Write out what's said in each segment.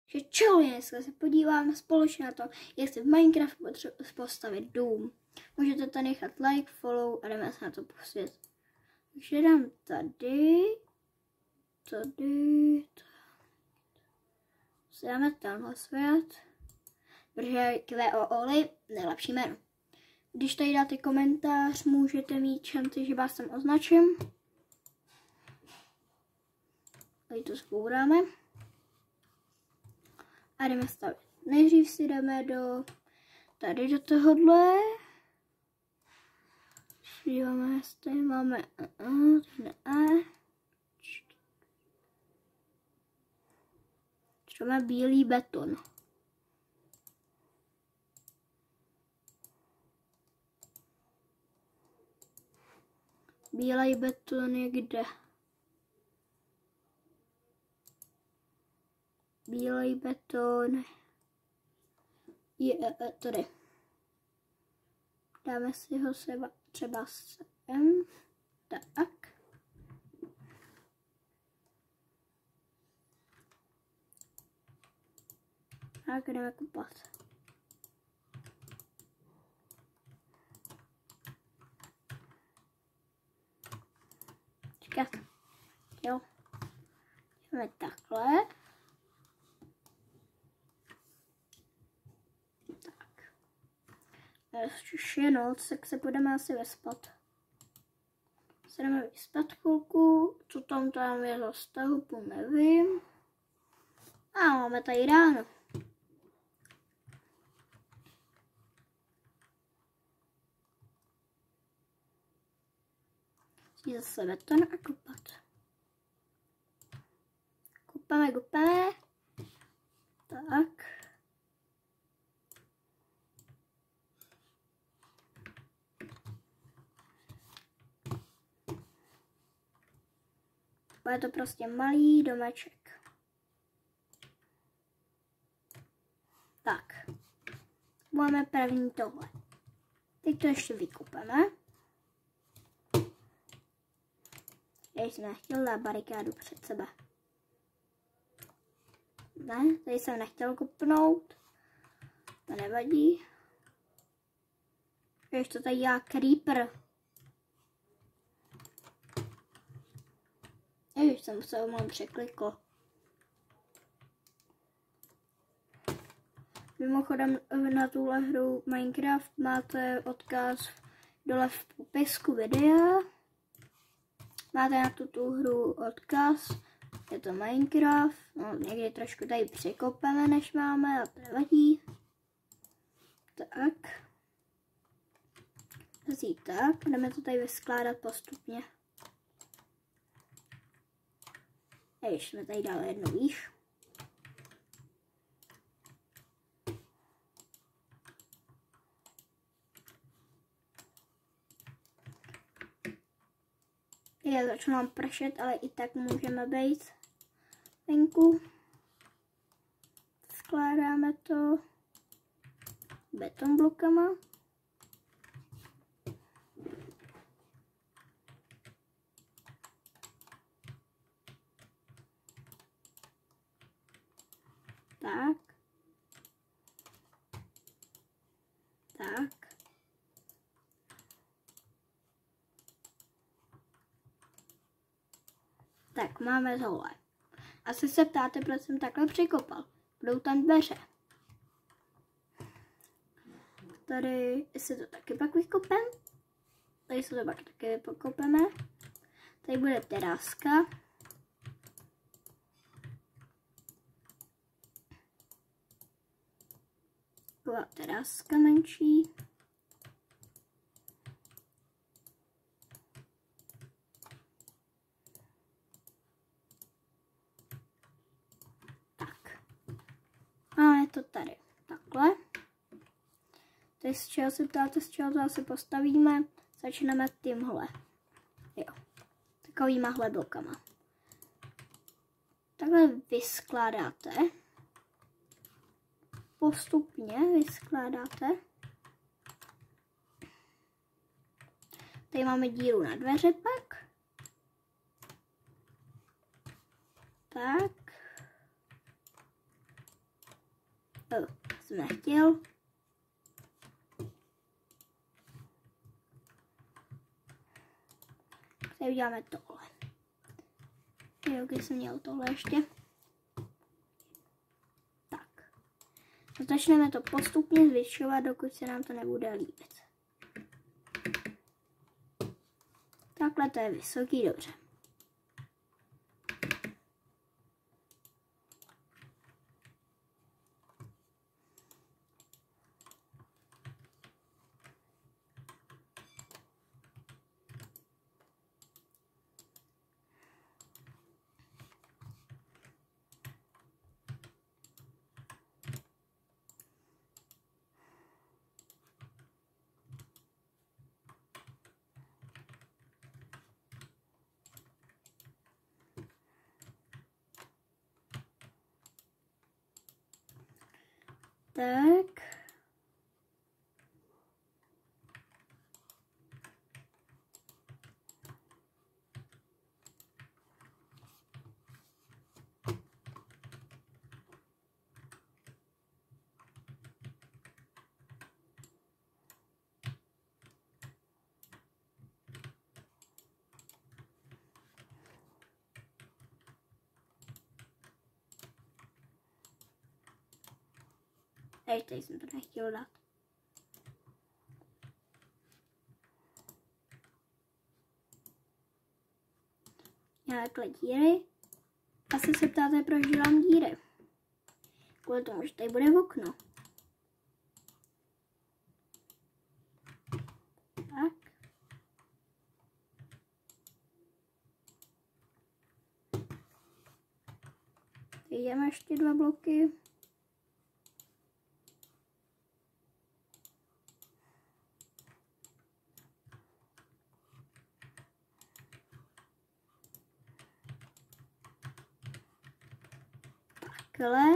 že čau, dneska se podíváme společně na to, jak se v Minecraftu postavit dům. Můžete tady nechat like, follow a jdeme se na to pustit. Takže dám tady. Dáme tenhle svět, protože QOOly nejlepší jméno. Když tady dáte komentář, můžete mít šanci, že vás tam označím. Tady to zbouráme. A jdeme stavit. Nejdřív si jdeme tady do tohohle. Díváme, jestli máme třeba bílý beton. Bílý beton je kde? Bílý beton je tady. Dáme si ho třeba sem. Tak. Tak jdeme kupat. Čekat. Jo. Jdeme takhle. Tak. Ještě je noc, tak se budeme asi vyspat. Se jdeme vyspat chvilku. Co tam je za stavbu, nevím. A máme tady ráno. Zase beton a kopat. Kupeme. Tak. Je to prostě malý domeček. Tak. Máme první tohle. Teď to ještě vykupeme. Já jsem nechtěl dát barikádu před sebe. Ne, tady jsem nechtěl kupnout. To nevadí. Ještě to tady já creeper. Ježiš, jsem se mám překlikl. Mimochodem na tuhle hru Minecraft máte odkaz dole v popisku videa. Máte na tu hru odkaz, je to Minecraft, no někdy trošku tady překopeme, než máme, ale to nevadí. Tak. Tak, jdeme to tady vyskládat postupně. Ještě jsme tady dali jednu výš. Já začínám pršet, ale i tak můžeme být venku. Skládáme to beton blokama. Tak. Tak, máme tohle. Asi se ptáte, proč jsem takhle přikopal. Budou tam dveře. Tady si to taky pak vykopem. Tady se to pak taky pokopeme. Tady bude teráska. Taková teráska menší. A je to tady. Takhle. Teď z čeho se ptáte, z čeho to asi postavíme. Začneme tímhle. Jo. Takovýma blokama. Takhle vyskládáte. Postupně vyskládáte. Tady máme díru na dveře pak. Tak. jsem nechtěl. Teď uděláme tohle. Jo, když jsem měl tohle ještě. Tak. Začneme to postupně zvyšovat, dokud se nám to nebude líbit. Takhle to je vysoký, dobře. Tak. Teď jsem to nechtěl dát. Já takhle díry. Asi se ptáte, proč dělám díry. Kvůli tomu, že tady bude okno. Tak. Teď jdeme ještě 2 bloky. Takhle.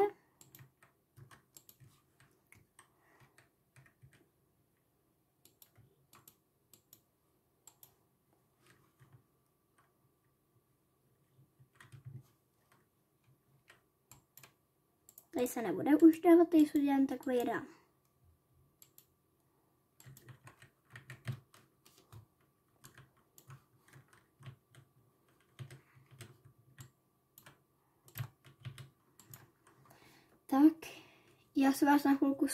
Tady se nebude už dávat, tady se udělám takhle jeden. Tak, já se vás na chvilku